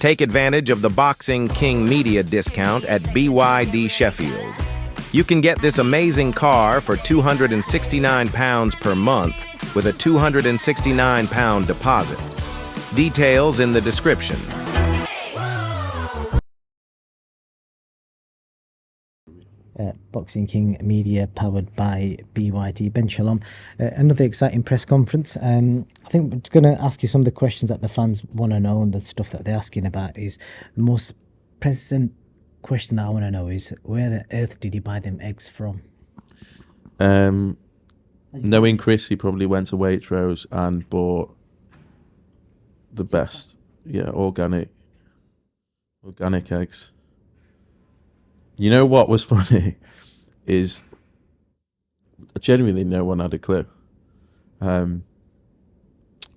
Take advantage of the Boxing King Media discount at BYD Sheffield. You can get this amazing car for £269 per month with a £269 deposit. Details in the description. Boxing King Media powered by BYD. Ben, Shalom. Another exciting press conference. I think I'm just going to ask you some of the questions that the fans want to know, and the stuff that they're asking about is the most present question that I want to know is, where the earth did he buy them eggs from? Knowing Chris, he probably went to Waitrose and bought the best, organic eggs. You know what was funny is genuinely no one had a clue,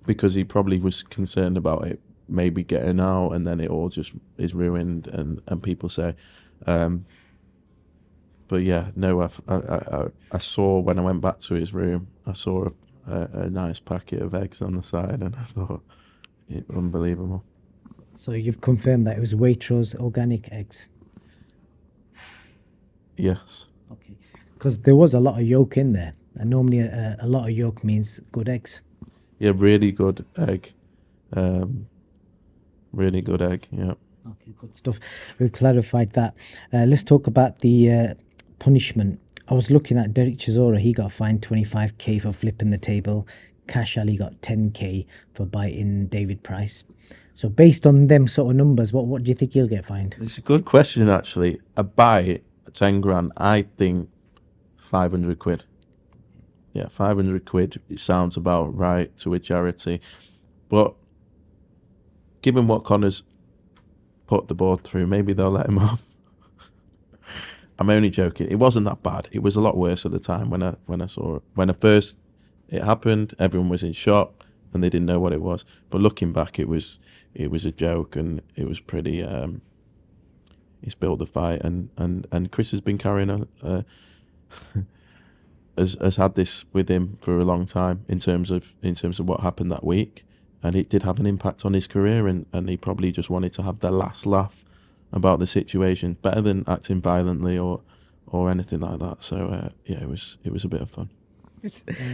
because he probably was concerned about it maybe getting out and then it all just is ruined and people say, but yeah, no, I saw when I went back to his room, I saw a nice packet of eggs on the side and I thought, unbelievable. So you've confirmed that it was Waitrose organic eggs? Yes. Okay. Because there was a lot of yolk in there, and normally a lot of yolk means good eggs. Yeah, really good egg. Really good egg, yeah. Okay, good stuff. We've clarified that. Let's talk about the punishment. I was looking at Derek Chisora. He got fined 25k for flipping the table. Cash Ali got 10k for biting David Price. So based on them sort of numbers, what do you think he'll get fined? It's a good question, actually. A bite, 10 grand, I think 500 quid. Yeah, 500 quid. It sounds about right to a charity. But given what Connor's put the board through, maybe they'll let him off. I'm only joking. It wasn't that bad. It was a lot worse at the time when I saw it. When first it happened, everyone was in shock and they didn't know what it was. But looking back, it was a joke and it was pretty. He's built the fight and Chris has been carrying on. has had this with him for a long time in terms of what happened that week, and it did have an impact on his career, and he probably just wanted to have the last laugh about the situation, better than acting violently or anything like that. So yeah, it was a bit of fun.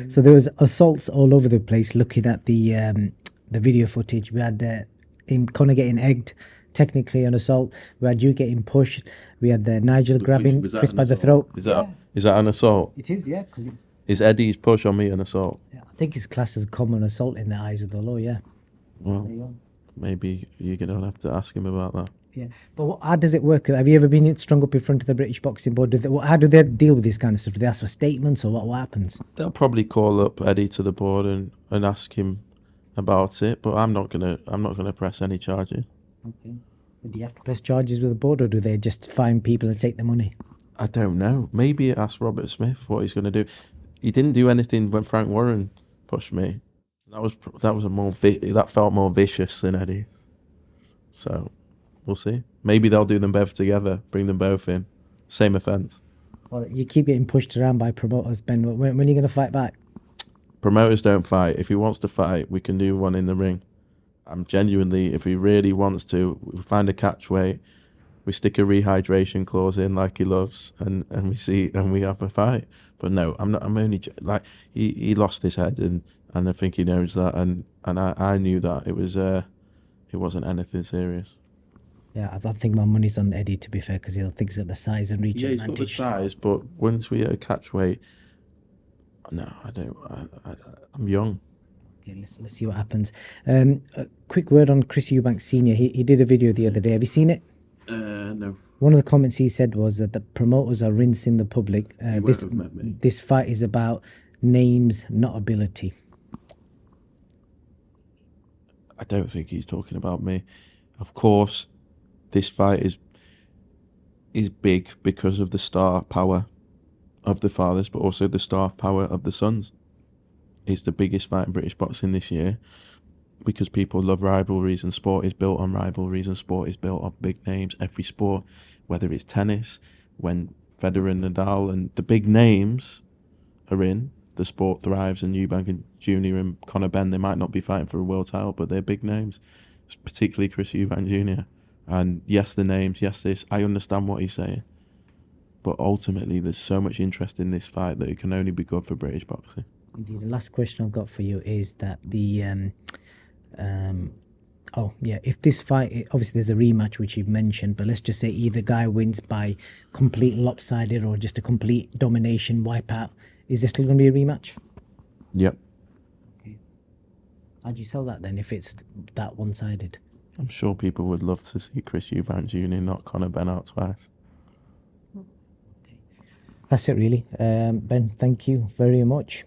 So there was assaults all over the place. Looking at the video footage, we had Connor getting egged, technically an assault. We had you getting pushed. We had Nigel grabbing Chris by the throat. Is that an assault? It is, yeah, because Is Eddie's push on me an assault? Yeah, I think it's classed as common assault in the eyes of the law. Yeah. Well, maybe you're gonna have to ask him about that. Yeah, but how does it work? Have you ever been strung up in front of the British Boxing Board? How do they deal with this kind of stuff? Do they ask for statements, or what happens? They'll probably call up Eddie to the board and ask him about it. But I'm not gonna press any charges. Okay. Do you have to press charges with the board, or do they just fine people and take the money? I don't know. Maybe ask Robert Smith what he's gonna do. He didn't do anything when Frank Warren pushed me. That felt more vicious than Eddie. So we'll see. Maybe they'll do them both together, bring them both in. Same offence. Well, you keep getting pushed around by promoters, Ben. When are you going to fight back? Promoters don't fight. If he wants to fight, we can do one in the ring. I'm genuinely, if he really wants to, we find a catch weight, we stick a rehydration clause in like he loves, and we have a fight. But no, I'm only like he lost his head, and I think he knows that, and I knew that it wasn't anything serious. Yeah, I think my money's on Eddie, to be fair, because he'll think he's got the size and reach advantage. Yeah, he's got the size, but once we hit a catch weight, no, I don't. I'm young. Okay, let's see what happens. A quick word on Chris Eubank Senior. He did a video the other day. Have you seen it? No. One of the comments he said was that the promoters are rinsing the public. This fight is about names, not ability. I don't think he's talking about me. Of course, this fight is big because of the star power of the fathers, but also the star power of the sons. It's the biggest fight in British boxing this year because people love rivalries, and sport is built on rivalries, and sport is built on big names. Every sport, whether it's tennis, when Federer and Nadal and the big names are in, the sport thrives, and EUBANK and Junior and Conor Benn, they might not be fighting for a world title, but they're big names. particularly Chris Eubank Jr. And yes, the names, yes, this. I understand what he's saying, but ultimately, there's so much interest in this fight that it can only be good for British boxing. Indeed. The last question I've got for you is that oh yeah, if this fight, obviously there's a rematch which you've mentioned, but let's just say either guy wins by complete lopsided or just a complete domination wipeout, is there still going to be a rematch? Yep. Okay. How do you sell that then if it's that one-sided? I'm sure people would love to see Chris Eubank Jr. knock Conor Benn out twice. That's it really. Ben, thank you very much.